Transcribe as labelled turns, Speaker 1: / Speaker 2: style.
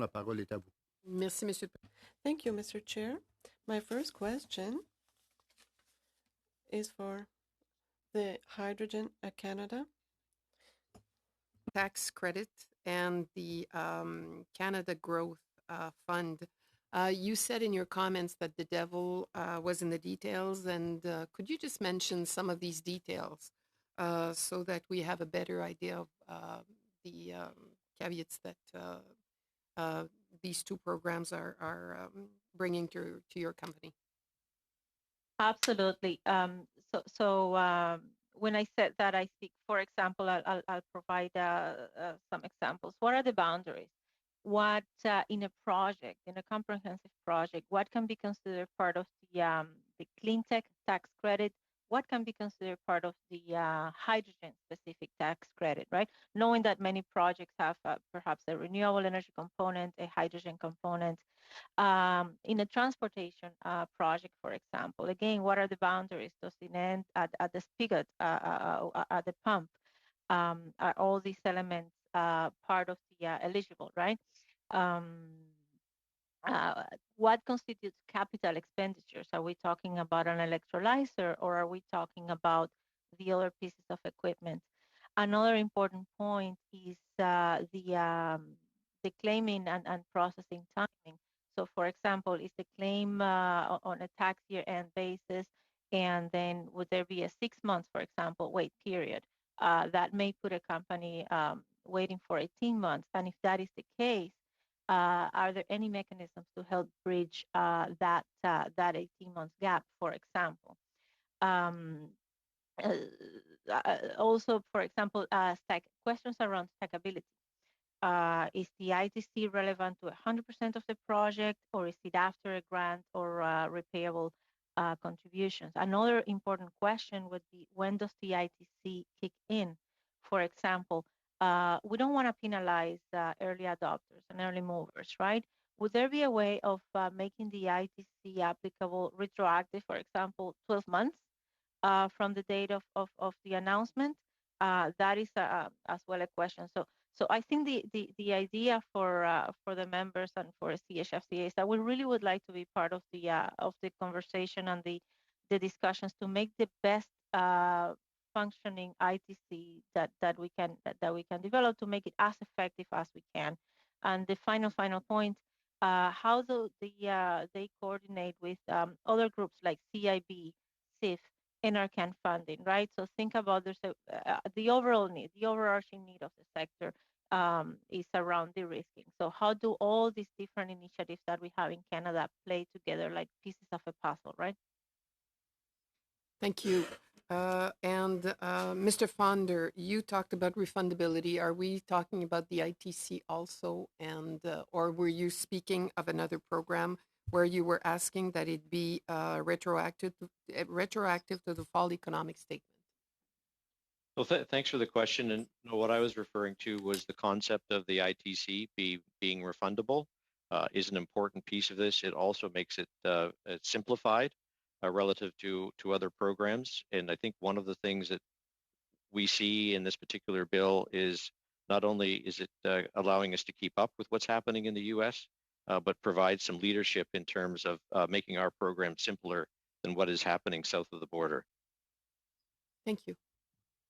Speaker 1: la parole est à vous.
Speaker 2: Merci, Monsieur. Thank you, Mr. Chair. My first question is for the Hydrogen Canada tax credit and the Canada Growth Fund. You said in your comments that the devil was in the details, and could you just mention some of these details so that we have a better idea of the caveats that these two programs are bringing to your company?
Speaker 3: Absolutely. When I said that, I speak, for example, I'll provide some examples. What are the boundaries? What in a project, in a comprehensive project, what can be considered part of the clean tech tax credit? What can be considered part of the hydrogen-specific tax credit, right? Knowing that many projects have perhaps a renewable energy component, a hydrogen component. In a transportation project, for example, again, what are the boundaries? Does it end at the spigot, at the pump? Are all these elements part of the eligible, right? What constitutes capital expenditures? Are we talking about an electrolyzer, or are we talking about the other pieces of equipment? Another important point is the claiming and processing timing. So, for example, is the claim on a tax year end basis, and then would there be a 6 months, for example, wait period? That may put a company waiting for 18 months. And if that is the case, are there any mechanisms to help bridge that 18 months gap, for example? Also, for example, questions around stackability. Is the ITC relevant to 100% of the project, or is it after a grant or repayable contributions? Another important question would be, when does the ITC kick in? For example, we don't want to penalize early adopters and early movers, right? Would there be a way of making the ITC applicable retroactive, for example, 12 months from the date of the announcement? That is as well a question. So I think the idea for the members and for CHFCA is that we really would like to be part of the conversation and the discussions to make the best functioning ITC that we can develop, to make it as effective as we can. And the final point, how they coordinate with other groups like CIB, CIF, NRCan funding, right? So think about the overall need, the overarching need of the sector is around de-risking. So how do all these different initiatives that we have in Canada play together like pieces of a puzzle, right?
Speaker 2: Thank you. And Mr. Fonder, you talked about refundability. Are we talking about the ITC also, and or were you speaking of another program where you were asking that it be retroactive to the fall economic statement?
Speaker 4: Well, thanks for the question. And what I was referring to was the concept of the ITC being refundable is an important piece of this. It also makes it simplified relative to other programs. And I think one of the things that we see in this particular bill is not only is it allowing us to keep up with what's happening in the U.S., but provide some leadership in terms of making our program simpler than what is happening south of the border.
Speaker 2: Thank you.